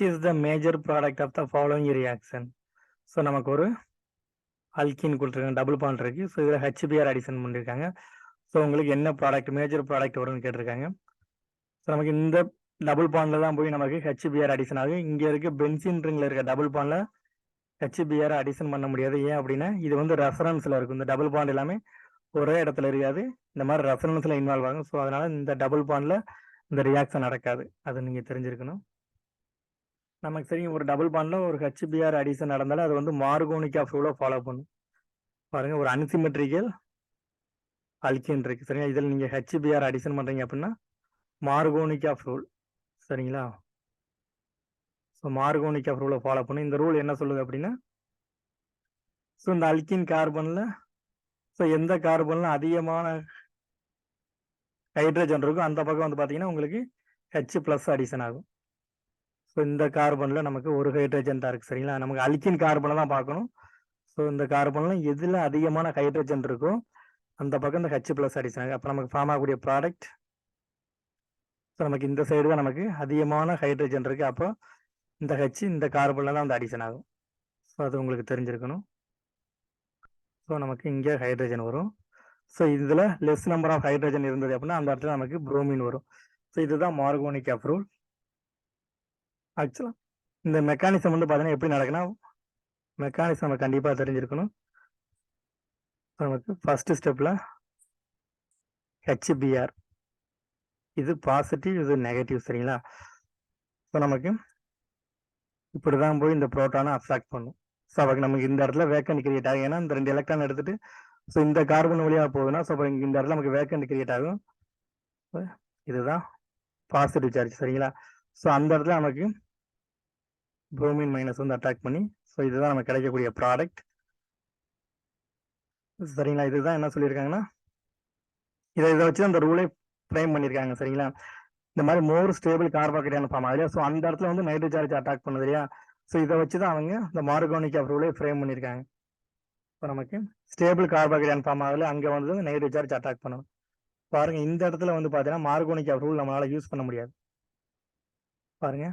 is the major product of the following reaction. So நமக்கு ஒரு alkene கொடுத்துருக்காங்க, double bond இருக்கு. ஸோ இதில் ஹெச்பிஆர் அடிஷன் பண்ணியிருக்காங்க. ஸோ உங்களுக்கு என்ன ப்ராடக்ட் மேஜர் ப்ராடக்ட் வரும்னு கேட்டிருக்காங்க. ஸோ நமக்கு இந்த டபுள் பாண்டில் தான் போய் நமக்கு ஹெச்பிஆர் அடிஷன் ஆகும். இங்கே இருக்க பென்சின் ரிங்கில் இருக்க டபுள் பாண்டில் ஹெச்பிஆர் அடிஷன் பண்ண முடியாது. ஏன் அப்படின்னா இது வந்து ரெஃபரன்ஸில் இருக்கும். இந்த டபுள் பாண்ட் எல்லாமே ஒரே இடத்துல இருக்காது, இந்த மாதிரி ரெஃபரன்ஸில் இன்வால்வ் ஆகும். ஸோ அதனால இந்த டபுள் பாண்டில் இந்த ரியாக்ஷன் நடக்காது. அது நீங்கள் தெரிஞ்சிருக்கணும். நமக்கு தெரியும் ஒரு டபுள் பாண்டில் ஒரு ஹெச்பிஆர் அடிஷன் நடந்தாலும் அது வந்து மார்கோனிக் ஆஃப் ரூலை ஃபாலோ பண்ணும். பாருங்க, ஒரு அன்சிமெட்ரிக்கல் அல்கின் இருக்கு சரிங்களா. இதில் நீங்கள் ஹெச்பிஆர் அடிஷன் பண்ணுறீங்க அப்படின்னா மார்கோனிக் ஆஃப் ரூல் சரிங்களா. ஸோ மார்கோனிக் ஆஃப் ரூலை ஃபாலோ பண்ணும். இந்த ரூல் என்ன சொல்லுது அப்படின்னா, ஸோ இந்த அல்கின் கார்பனில் ஸோ எந்த கார்பனில் அதிகமான ஹைட்ரஜன் இருக்கும் அந்த பக்கம் வந்து பார்த்தீங்கன்னா உங்களுக்கு ஹெச் ப்ளஸ் அடிஷன் ஆகும். ஸோ இந்த கார்பனில் நமக்கு ஒரு ஹைட்ரஜன் தான் இருக்குது சரிங்களா. நமக்கு அல்கின் கார்பனை தான் பார்க்கணும். ஸோ இந்த கார்பனில் எதில் அதிகமான ஹைட்ரஜன் இருக்கோ அந்த பக்கம் இந்த ஹெச் ப்ளஸ் அடிஷன் ஆகும். அப்போ நமக்கு ஃபார்ம் ஆகக்கூடிய ப்ராடக்ட் ஸோ நமக்கு இந்த சைடு தான் நமக்கு அதிகமான ஹைட்ரஜன் இருக்குது. அப்போ இந்த ஹெச் இந்த கார்பனில் தான் வந்து அடிஷன் ஆகும். ஸோ அது உங்களுக்கு தெரிஞ்சிருக்கணும். ஸோ நமக்கு இங்கே ஹைட்ரஜன் வரும். ஸோ இதில் லெஸ் நம்பர் ஆஃப் ஹைட்ரஜன் இருந்தது அப்படின்னா அந்த இடத்துல நமக்கு புரோமின் வரும். ஸோ இதுதான் மார்கோனிக் ஆஃப் ரூல். ஆக்சுவலாக இந்த மெக்கானிசம் வந்து பார்த்தீங்கன்னா எப்படி நடக்குன்னா, மெக்கானிசம் நம்ம கண்டிப்பாக தெரிஞ்சிருக்கணும். நமக்கு ஃபர்ஸ்ட் ஸ்டெப்பில் ஹெச்பிஆர் இது பாசிட்டிவ், இது நெகட்டிவ் சரிங்களா. ஸோ நமக்கு இப்படி தான் போய் இந்த ப்ரோட்டானை அப்சாக்ட் பண்ணும். ஸோ அதுக்கு நமக்கு இந்த இடத்துல வேக்கண்ட் கிரியேட் ஆகும். ஏன்னா இந்த 2 எலக்ட்ரான் எடுத்துட்டு ஸோ இந்த கார்பன் வழியாக போகுதுன்னா ஸோ இந்த இடத்துல நமக்கு வேக்கண்ட் கிரியேட் ஆகும். இதுதான் பாசிட்டிவ் சார்ஜ் சரிங்களா. ஸோ அந்த இடத்துல நமக்கு புரோமின் மைனஸ் வந்து அட்டாக் பண்ணி ஸோ இதுதான் நமக்கு கிடைக்கக்கூடிய ப்ராடக்ட் சரிங்களா. இதுதான் என்ன சொல்லியிருக்காங்கன்னா, இதை வச்சு அந்த ரூலை ஃப்ரேம் பண்ணியிருக்காங்க சரிங்களா. இந்த மாதிரி மோர் ஸ்டேபிள் கார்போஹைட்ரேட் ஃபார்ம் ஆகுது. ஸோ அந்த இடத்துல வந்து நைட்ரஜன் சார்ஜ் அட்டாக் பண்ணுது இல்லையா. ஸோ இதை வச்சு தான் அவங்க இந்த மார்கோனிக் ஆஃப் ரூலை ஃப்ரேம் பண்ணியிருக்காங்க. இப்போ நமக்கு ஸ்டேபிள் கார்போஹைட்ரேட் ஃபார்ம் ஆகல, அங்கே வந்து நைட்ரஜன் சார்ஜ் அட்டாக் பண்ணணும். பாருங்க, இந்த இடத்துல வந்து பார்த்தீங்கன்னா மார்கோனிக் ஆஃப் ரூல் நம்மளால யூஸ் பண்ண முடியாது. பாருங்க,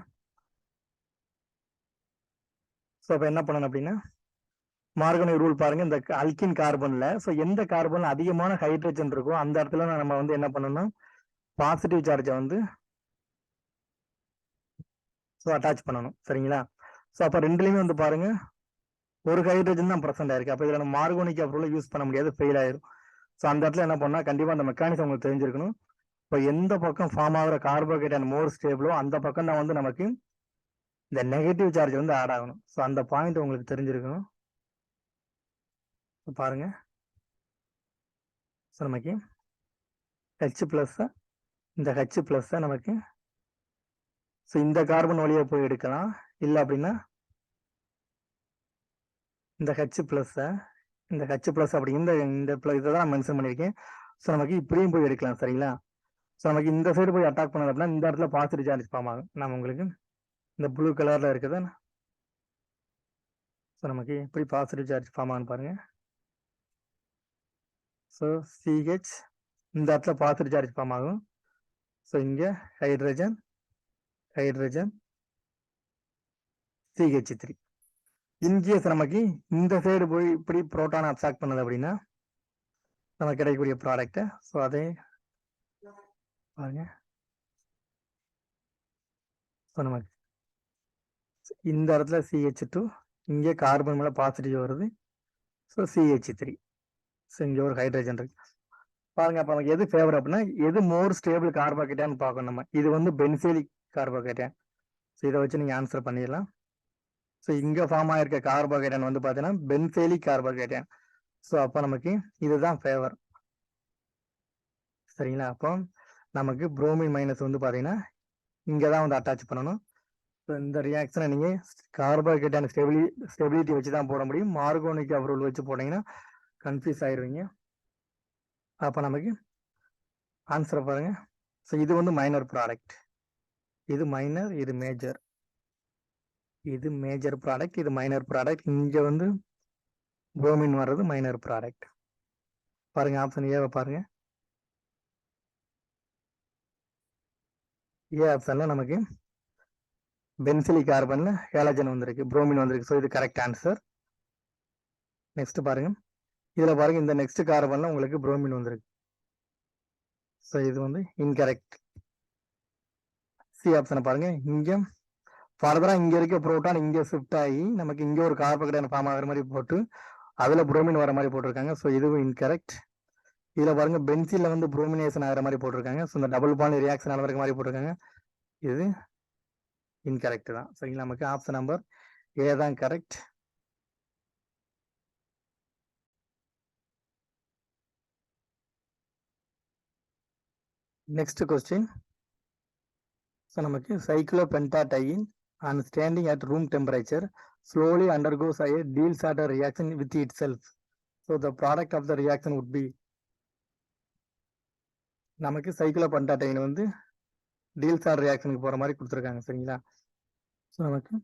ஸோ அப்போ என்ன பண்ணணும் அப்படின்னா, மார்கோனிக் ரூல் பாருங்க, இந்த அல்கின் கார்பன்ல ஸோ எந்த கார்பன்ல அதிகமான ஹைட்ரஜன் இருக்கோ அந்த இடத்துல நம்ம வந்து என்ன பண்ணணும்னா பாசிட்டிவ் சார்ஜை வந்து ஸோ அட்டாச் பண்ணணும் சரிங்களா. ஸோ அப்போ ரெண்டுலையுமே வந்து பாருங்க ஒரு ஹைட்ரஜன் தான் ப்ரெசென்ட் ஆயிருக்கு. அப்போ இதில் நம்ம மார்கோனிக் ஆஃப் ரூலை யூஸ் பண்ண முடியாது, ஃபெயில் ஆயிரும். ஸோ அந்த இடத்துல என்ன பண்ணால் கண்டிப்பாக அந்த மெக்கானிசம் உங்களுக்கு தெரிஞ்சிருக்கணும். இப்போ எந்த பக்கம் ஃபார்ம் ஆகிற கார்போஹைட்ரேட் மோர் ஸ்டேபிளோ அந்த பக்கம் தான் வந்து நமக்கு இந்த நெகட்டிவ் சார்ஜ் வந்து ஆட் ஆகணும். ஸோ அந்த பாயிண்ட் உங்களுக்கு தெரிஞ்சிருக்கணும். பாருங்க, ஸோ நமக்கு ஹெச் பிளஸ் இந்த ஹெச் பிளஸ் நமக்கு ஸோ இந்த கார்பன் வழியாக போய் எடுக்கலாம். இல்லை அப்படின்னா இந்த ஹெச் பிளஸ் இந்த ஹெச் பிளஸ் அப்படி இந்த இதை தான் மென்ஷன் பண்ணியிருக்கேன். ஸோ நமக்கு இப்படியும் போய் எடுக்கலாம் சரிங்களா. ஸோ நமக்கு இந்த சைடு போய் அட்டாக் பண்ணது அப்படின்னா இந்த இடத்துல பாசிட்டிவ் சார்ஜ் ஃபார்ம் ஆகும். நம்ம உங்களுக்கு இந்த ப்ளூ கலரில் இருக்குது. ஸோ நமக்கு எப்படி பாசிட்டிவ் சார்ஜ் ஃபார்ம் ஆகுன்னு பாருங்க. ஸோ சிஹெச் இந்த இடத்துல பாசிட்டிவ் சார்ஜ் ஃபார்ம் ஆகும். ஸோ இங்கே ஹைட்ரஜன் ஹைட்ரஜன் CH3. இன்கேஸ் நமக்கு இந்த சைடு போய் இப்படி புரோட்டான் அப்சாக்ட் பண்ணது அப்படின்னா நமக்கு கிடைக்கக்கூடிய ப்ராடக்ட். ஸோ அதே பாருங்க, ஸோ நமக்கு இந்த இடத்துல CH2 இங்கே கார்பன் மேலே பாசிட்டிவ் வருது. So CH3. ஸோ இங்கே ஒரு ஹைட்ரஜன் இருக்கு பாருங்க. அப்போ நமக்கு எது ஃபேவர் அப்படின்னா எது மோர் ஸ்டேபிள் கார்போஹைட்ரேட்னு பார்க்கணும் நம்ம. இது வந்து பென்சைலிக் கார்போஹைட்ரேட். ஸோ இதை வச்சு நீங்கள் ஆன்சர் பண்ணிடலாம். ஸோ இங்கே ஃபார்ம் ஆகிருக்க கார்போஹைட்ரேட் வந்து பார்த்தீங்கன்னா பென்சைலிக் கார்போஹைட்ரேட். ஸோ அப்போ நமக்கு இதுதான் ஃபேவர் சரிங்களா. அப்போ நமக்கு புரோமின் மைனஸ் வந்து பார்த்தீங்கன்னா இங்கே தான் வந்து அட்டாச் பண்ணணும். ஸோ இந்த ரியாக்ஷனை நீங்கள் கார்போஹைட்ரேட் ஸ்டெபிலிட்டி வச்சு தான் போட முடியும். மார்கோனிக் ஆஃப் ரூல் வச்சு போட்டிங்கன்னா கன்ஃபியூஸ் ஆயிடுவீங்க. அப்போ நமக்கு ஆன்சரை பாருங்க. ஸோ இது வந்து மைனர் ப்ராடக்ட், இது மைனர், இது மேஜர். இது மேஜர் ப்ராடக்ட், இது மைனர் ப்ராடக்ட். இங்கே வந்து புரோமின் வர்றது மைனர் ப்ராடக்ட். பாருங்க, ஆப்ஷன் ஏவை பாருங்க. ஏ ஆப்ஷன்ல நமக்கு பென்சிலிக் கார்பன்ல ஹேலஜன் வந்திருக்கு, புரோமின் வந்திருக்கு. ஸோ இது கரெக்ட் ஆன்சர். நெக்ஸ்ட் பாருங்க, இதுல பாருங்க இந்த நெக்ஸ்ட் கார்பன்ல உங்களுக்கு புரோமின் வந்திருக்கு. ஸோ இது வந்து இன்கரெக்ட். சி ஆப்ஷனை பாருங்க. இங்க ஃபர்தரா இங்க இருக்க புரோட்டான் இங்க ஷிஃப்ட் ஆகி நமக்கு இங்க ஒரு கார்போஹைட்ரேட் ஃபார்ம் ஆகிற மாதிரி போட்டு அதுல புரோமின் வர மாதிரி போட்டிருக்காங்க. ஸோ இதுவும் இன்கரெக்ட். இதுல பாருங்க பென்சில்ல வந்து புரோமினேஷன் ஆகிற மாதிரி போட்டிருக்காங்க. ஸோ இந்த டபுள் பாண்ட் ரியாக்ஷன் ஆகிற மாதிரி போட்டிருக்காங்க. இது இன்கரெக்ட் தான். சரிங்களா, நமக்கு ஆப்ஷன் நம்பர் ஏ தான் கரெக்ட். Next question. ஸோ நமக்கு சைக்ளோபென்டாடைன் and standing at room temperature slowly undergoes a Diels-Alder reaction with itself. So the product of the reaction would be, நமக்கு சைக்ளோபென்டாடைன் வந்து டீல்ஸ்-ஆல்டர் ரியாக்ஷனுக்கு போற மாதிரி கொடுத்துருக்காங்க. சரிங்களா, ஸோ நமக்கு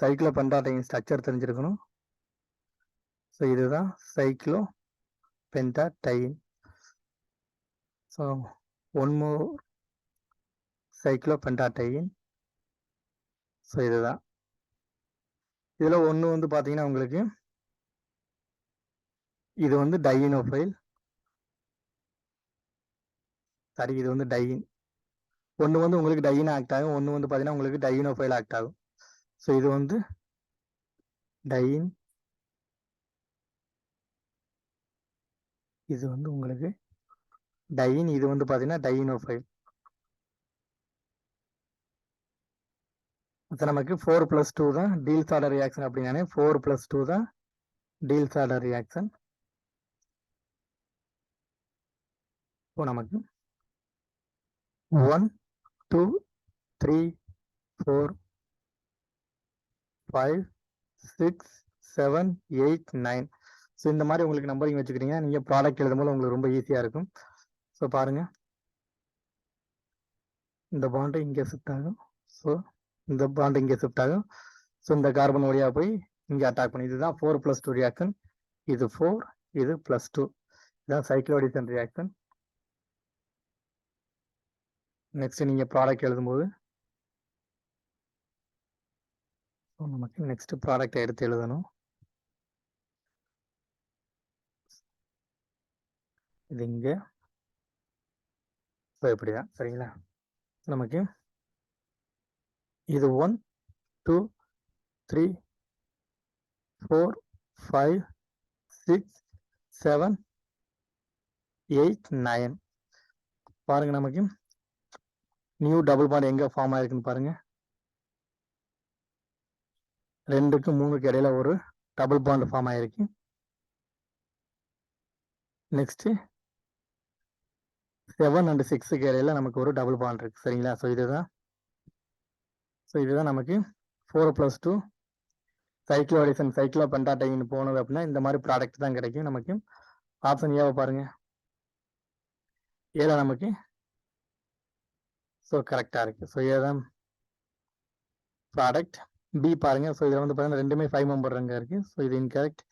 சைக்ளோபென்டாடைன் ஸ்ட்ரக்சர் தெரிஞ்சிருக்கணும். ஸோ இதுதான் cyclopentadiene. So one more cyclopentadiene. So இதுதான். இதுல ஒன்று வந்து பார்த்தீங்கன்னா உங்களுக்கு இது வந்து டையினோஃபைல். சரி, இது வந்து டையின். ஒன்று வந்து உங்களுக்கு டையின் ஆக்ட் ஆகும், ஒன்று வந்து பார்த்தீங்கன்னா உங்களுக்கு டையினோஃபைல் ஆக்ட் ஆகும். ஸோ இது வந்து டையின், இது வந்து உங்களுக்கு டையின், இது வந்து பார்த்தீங்கன்னா டையினோஃபைல். நமக்கு 4+2 தான் டீல்ஸ்-ஆல்டர் ரியாக்ஷன். அப்படின்னாலே 4+2 தான் டீல்ஸ்-ஆல்டர் ரியாக்ஷன். இப்போ நமக்கு 1 2 3 4 5 6 7 8 9. ஸோ இந்த மாதிரி உங்களுக்கு நம்பரிங் வச்சுக்கிறீங்க, நீங்க ப்ராடக்ட் எழுதும்போது உங்களுக்கு ரொம்ப ஈஸியா இருக்கும். ஸோ பாருங்க, இந்த பாண்டு இங்கே ஷிஃப்ட் ஆகும். ஸோ இந்த பாண்டு இங்கே ஷிஃப்ட் ஆகும். ஸோ இந்த கார்பன் வழியா போய் இங்கே அட்டாக் பண்ணும். இதுதான் 4+2 ரியாக்ஷன். இது 4, இது +2. இதுதான் சைக்ளோடிசன் ரியாக்ஷன். நெக்ஸ்ட் நீங்க ப்ராடக்ட் எழுதும்போது நமக்கு நெக்ஸ்ட் ப்ராடக்ட் எடுத்து எழுதணும். இது இங்க இப்படிதான். சரிங்களா, நமக்கு இது 1 2 3 4 5 6 7 8 9. பாருங்க, நமக்கு நியூ டபுள் பாண்ட் எங்க ஃபார்ம் ஆயிருக்குன்னு பாருங்க. 2க்கு 3க்கு இடையில ஒரு டபுள் பாண்ட் ஃபார்ம் ஆயிருக்கு. நெக்ஸ்ட் 7 and 6க்கு இடையில நமக்கு ஒரு டபுள் பாண்ட் இருக்கு. சரிங்களா, ஸோ இதுதான் நமக்கு 4+2 சைக்ளோடிசன் சைக்ளோபென்டாடைன் போனது அப்படின்னா இந்த மாதிரி ப்ராடக்ட் தான் கிடைக்கும் நமக்கு. ஆப்ஷன் ஏவை பாருங்க, ஏல நமக்கு ஸோ கரெக்டா இருக்கு. ஸோ ஏதான் ப்ராடக்ட். பி பாருங்க, ஸோ இதில் வந்து பார்த்தீங்கன்னா ரெண்டுமே 5 மெம்பர் ரங்க இருக்கு. ஸோ இது இன்கரெக்ட்.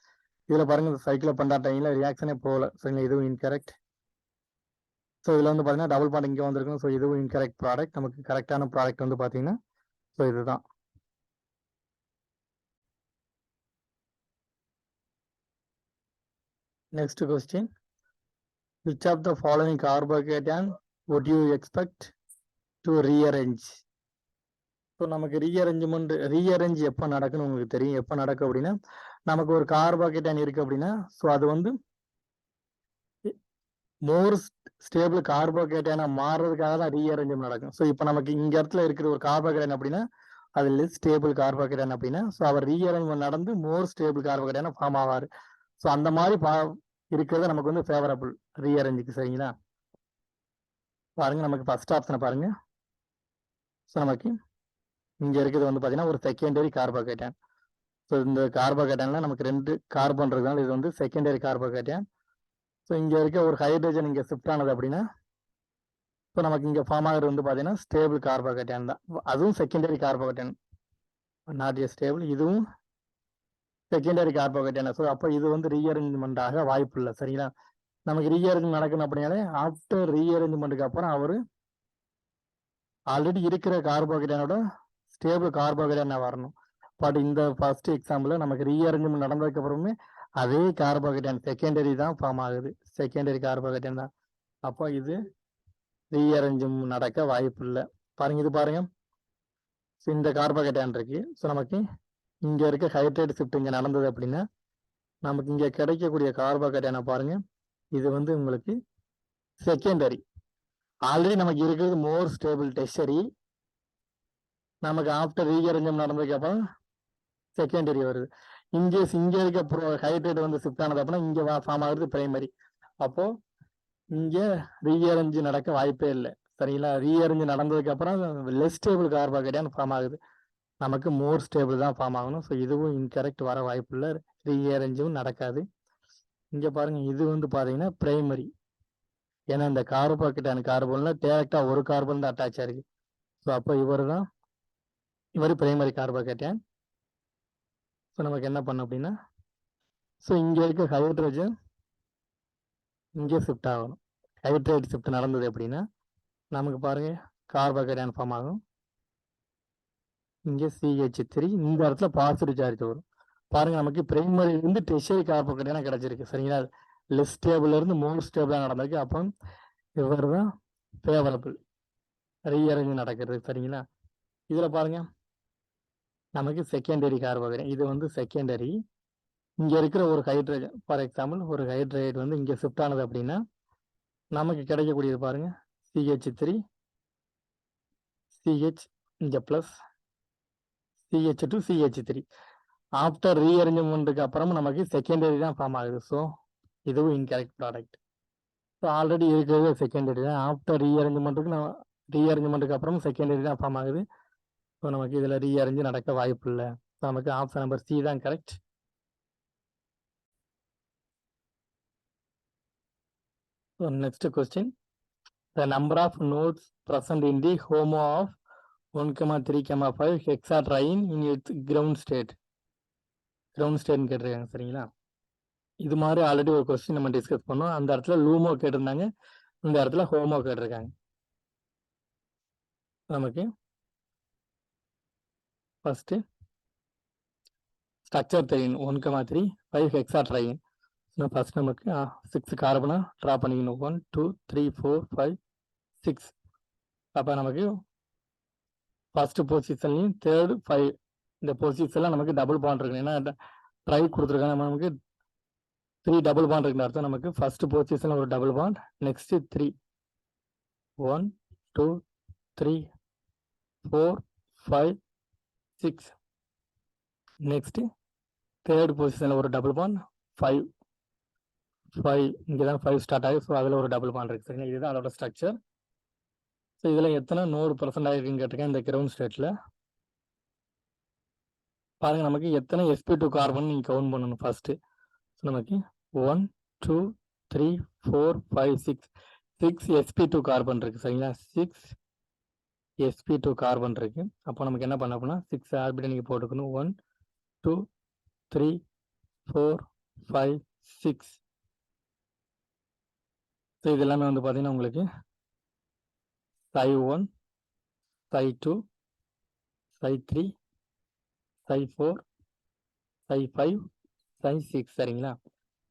இதில் பாருங்க சைக்ளோபென்டாடைன்ல ரியாக்ஷனே போகல. சரிங்களா, இதுவும் இன்கரெக்ட். ஸோ இதில் வந்து பார்த்தீங்கன்னா டபுள் பாண்ட் இங்கே வந்திருக்கும். ஸோ இதுவும் இன்கரெக்ட் ப்ராடக்ட். நமக்கு கரெக்டான ப்ராடக்ட் வந்து பார்த்தீங்கன்னா ஸோ இதுதான். Next question. Which of the following carbohydrate would you expect to rearrange? So நமக்கு ரீஅரேஞ்ச் எப்போ நடக்குன்னு உங்களுக்கு தெரியும். எப்போ நடக்கும் அப்படின்னா, நமக்கு ஒரு கார்போஹைட்ரேட் இருக்கு அப்படின்னா, ஸோ அது வந்து மோர் ஸ்டேபிள் கார்போஹைட்ரேட்டான மாறுறதுக்காக தான் ரீஅரேஞ்ச்மெண்ட் நடக்கும். ஸோ இப்போ நமக்கு இங்க இடத்துல இருக்கிற ஒரு கார்போஹைட்ரேட் அப்படின்னா அது லெஸ் ஸ்டேபிள் கார்போஹைட்ரேட் அப்படின்னா, ஸோ அவர் ரீஅரேஞ்ச்மெண்ட் நடந்து மோர் ஸ்டேபிள் கார்போஹைட்ரேட் ஃபார்ம் ஆவார். ஸோ அந்த மாதிரி இருக்கிறது நமக்கு வந்து ஃபேவரபிள் ரீஅரேஞ்சுக்கு. சரிங்களா, பாருங்க, நமக்கு ஃபர்ஸ்ட் ஆப்ஷனை பாருங்க. ஸோ நமக்கு இங்க இருக்கிறது வந்து பாத்தீங்கன்னா ஒரு செகண்டரி கார்போஹைட்ரேட். ஸோ இந்த கார்போஹைட்ரேட்ல நமக்கு 2 கார்பன் இருக்கிறதுனால இது வந்து செகண்டரி கார்போஹைட்ரேட். ஸோ இங்க இருக்க ஒரு ஹைட்ரஜன் இங்க ஷிஃப்ட் ஆனது அப்படின்னா, ஸோ நமக்கு இங்க ஃபார்ம் ஆகிறது வந்து பாத்தீங்கன்னா ஸ்டேபிள் கார்போஹைட்ரேட் தான். அதுவும் secondary carbohydrate, not a stable. இதுவும் செகண்டரி கார்போஹைட்ரேட். ஸோ அப்போ இது வந்து ரீஅரேஞ்ச்மெண்ட் ஆக வாய்ப்பு இல்லை. சரிங்களா, நமக்கு ரீஅரேஞ்ச் நடக்கணும் அப்படின்னாலே ஆஃப்டர் ரீஅரேஞ்ச்மெண்ட்டுக்கு அப்புறம் அவரு ஆல்ரெடி இருக்கிற கார்போஹைட்ரேட்டோட ஸ்டேபிள் கார்போஹைட்ரேட் வரணும். பட் இந்த ஃபர்ஸ்ட் எக்ஸாம்பிள் நமக்கு ரீஅரேஞ்ச்மெண்ட் நடந்ததுக்கு அப்புறமே அதே கார்போஹைட்ரேட் செகண்டரி தான் ஃபார்ம் ஆகுது, செகண்டரி கார்போஹைட்ரேட் தான். அப்போ இது ரீஅரேஞ்ச்மெண்ட் நடக்க வாய்ப்பு இல்லை. பாருங்க, இது பாருங்க, இந்த கார்போஹைட்ரேட் இருக்கு. ஸோ நமக்கு இங்க இருக்க ஹைட்ரேட் ஷிஃப்ட் இங்க நடந்தது அப்படின்னா நமக்கு இங்க கிடைக்கக்கூடிய கார்போஹைட்ரேட் பாருங்க, இது வந்து உங்களுக்கு செகண்டரி. ஆல்ரெடி நமக்கு இருக்கிறது மோர் ஸ்டேபிள் டெர்ஷரி. நமக்கு ஆஃப்டர் ரீஅரேஞ்ச்மெண்ட் நடந்ததுக்கு அப்புறம் செகண்டரி வருது. இன்கேஸ் இங்க இருக்க ஹைட்ரேட் வந்து ஷிஃப்ட் ஆனது அப்படின்னா இங்க ஃபார்ம் ஆகுறது பிரைமரி. அப்போ இங்க ரீஅரேஞ்ச் நடக்க வாய்ப்பே இல்லை. சரிங்களா? ரீஅரேஞ்ச் நடந்ததுக்கு அப்புறம் லெஸ் ஸ்டேபிள் கார்போஹைட்ரேட் ஃபார்ம் ஆகுது. நமக்கு மோர் ஸ்டேபிள் தான் ஃபார்ம் ஆகணும். ஸோ இதுவும் இன்கரெக்ட் வர வாய்ப்பு இல்லை, ரீஅரேஞ்சும் நடக்காது. இங்க பாருங்க, இது வந்து பாத்தீங்கன்னா பிரைமரி. ஏன்னா இந்த கார்போஹைட்ரேட் கார்பன்ல டேரக்டா ஒரு கார்பன் தான் அட்டாச் ஆயிருக்கு. ஸோ அப்போ இவர் பிரைமரி கார்போஹைட்ரேட். ஸோ நமக்கு என்ன பண்ணும் அப்படின்னா, ஸோ இங்க இருக்க ஹைட்ரஜன் இங்கே ஷிஃப்ட் ஆகணும். ஹைட்ரேட் ஷிஃப்ட் நடந்தது அப்படின்னா நமக்கு பாருங்க கார்போஹைட்ரேட் ஃபார்ம் ஆகும். இங்கே CH3, இந்த இடத்துல பாசிட்டிவ் சார்ஜ் வரும். பாருங்க, நமக்கு பிரைமரியிலிருந்து டெர்ஷரி கார்போஹைட்ரேட் கிடைச்சிருக்கு. சரிங்களா? லெஸ் ஸ்டேபிள்ல இருந்து மோர் ஸ்டேபிளா நடந்திருக்கு. அப்போ இவர் தான் ஃபேவரபிள், ரீஅரேஞ்ச் நடக்கிறது. சரிங்களா? இதுல பாருங்க, நமக்கு செகண்டரி கார்போஹைட்ரேட், இது வந்து செகண்டரி. இங்க இருக்கிற ஒரு ஹைட்ரஜன், ஃபார் எக்ஸாம்பிள் ஒரு ஹைட்ரேட் வந்து இங்க ஷிஃப்ட் ஆனது அப்படின்னா நமக்கு கிடைக்கக்கூடியது பாருங்க CH3, CH இங்க பிளஸ் CH2, CH3. ஆஃப்டர் ரீஅரேஞ்ச்மெண்ட்டுக்கு அப்புறம் நமக்கு செகண்டரி தான் ஃபார்ம் ஆகுது. ஸோ இதுவும் இன்கரெக்ட் ப்ராடக்ட். ஸோ ஆல்ரெடி இருக்கிறது செகண்டரி தான். ஆஃப்டர் ரீஅரேஞ்ச்மெண்ட்டுக்கு அப்புறம் செகண்டரி தான் ஃபார்ம் ஆகுது. ஸோ நமக்கு இதில் ரீஅரேஞ்ச் நடக்க வாய்ப்பு இல்லை. நமக்கு ஆப்ஷன் நம்பர் C தான் correct. So next question, the number of nodes present in the HOMO of 1,3,5 hexatriene in its ground state கேட்டிருக்காங்க. சரிங்களா? இது மாதிரி ஆல்ரெடி ஒரு கொஸ்டின் நம்ம டிஸ்கஸ் பண்ணோம். அந்த இடத்துல லூமோ கேட்டிருந்தாங்க, இந்த இடத்துல ஹோமோ கேட்டிருக்காங்க. நமக்கு ஃபர்ஸ்ட் ஸ்ட்ரக்சர் தெரியும். 1,3,5 ஹெக்ஸாட்ரைன். ஃபர்ஸ்ட் நமக்கு 6 கார்பனை ட்ரா பண்ணிக்கணும். 1 2 3 4 5 6. அப்போ நமக்கு ஃபர்ஸ்ட் பொசிஷன்லையும் தேர்டு 5 இந்த பொசிஷன்ல நமக்கு டபுள் பாண்ட் இருக்கு. ஏன்னா ட்ரை கொடுத்துருக்காங்க. நமக்கு 3 டபுள் பாண்ட் இருக்குன்னு அர்த்தம். நமக்கு ஃபர்ஸ்ட் பொசிஷன்ல ஒரு double bond, next 3 1 2 3 4 5 6. Next third பொசிஷன்ல ஒரு டபுள் பாண்ட் 5 இங்கே தான் 5 ஸ்டார்ட் ஆகுது. ஸோ அதில் ஒரு டபுள் பாண்ட் இருக்கு. சரிங்களா? இதுதான் அதோட ஸ்ட்ரக்சர். ஸோ இதில் எத்தனை 100% ஆகிருக்குன்னு கேட்டிருக்கேன். இந்த கிரவுண்ட் ஸ்டேட்டில் பாருங்க, நமக்கு எத்தனை sp2 கார்பன் நீங்கள் கவுண்ட் பண்ணணும் ஃபர்ஸ்ட். ஸோ நமக்கு 1 2 3 4 5 6 sp2 கார்பன் இருக்கு. சரிங்களா? 6 sp2 கார்பன் இருக்கு. அப்போ நமக்கு என்ன பண்ண அப்படின்னா 6 ஆர்பிட்டை நீங்கள் போட்டுக்கணும். 1 2 3 4 5 6. ஸோ இது எல்லாமே வந்து பார்த்தீங்கன்னா உங்களுக்கு Psi1, Psi2, Psi3, Psi4, Psi5, Psi6. சரிங்களா?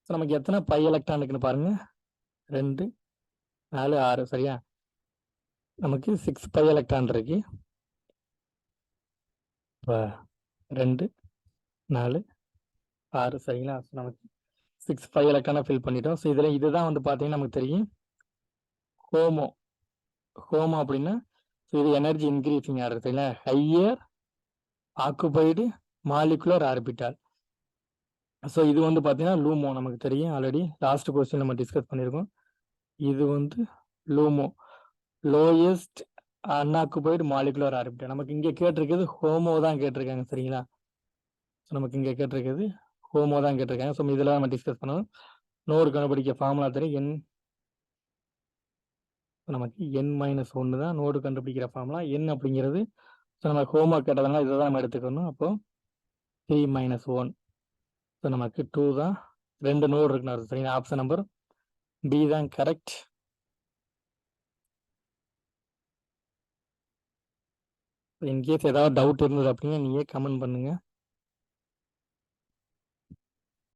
ஸோ நமக்கு எத்தனை பை எலக்ட்ரான் இருக்குன்னு பாருங்க, 2 4 6. சரியா? நமக்கு 6 பை எலக்ட்ரான் இருக்கு. 2 4 6. சரிங்களா? ஸோ நமக்கு 6 பை எலக்ட்ரானை ஃபில் பண்ணிட்டோம். ஸோ இதில் இதுதான் வந்து பார்த்தீங்கன்னா நமக்கு தெரியும் ஹோமோ அப்படின்னா. ஸோ இது எனர்ஜி இன்க்ரீசிங் ஆர்டர். சரிங்களா? Higher occupied molecular orbital. So இது வந்து பார்த்தீங்கன்னா லூமோ, நமக்கு தெரியும் ஆல்ரெடி லாஸ்ட் கொஸ்டின் நம்ம டிஸ்கஸ் பண்ணியிருக்கோம். இது வந்து லூமோ, லோயஸ்ட் அன்ஆக்குபைடு மாலிகுலர் ஆர்பிட்டால். நமக்கு இங்கே கேட்டிருக்கிறது ஹோமோ தான் கேட்டிருக்காங்க. சரிங்களா? ஸோ நமக்கு இங்கே கேட்டிருக்கிறது ஹோமோ தான் கேட்டிருக்காங்க. ஸோ இதெல்லாம் நம்ம டிஸ்கஸ் பண்ணணும். நோடு கண்டுபிடிக்க ஃபார்முலா தெரியும். நமக்கு n-1 தான் நோடு கண்டுபிடிக்கிற ஃபார்முலா. n அப்படிங்கிறது ஸோ நம்ம ஹோமோ கேட்டதுனால இதை தான் நம்ம எடுத்துக்கணும். அப்போ 3 - 1. ஸோ நமக்கு 2 தான். 2 நோடு இருக்குன்னு. சரிங்களா? ஆப்ஷன் நம்பர் B தான் கரெக்ட். இன்கேஸ் ஏதாவது டவுட் இருந்தது அப்படின்னா நீங்க கமெண்ட் பண்ணுங்க.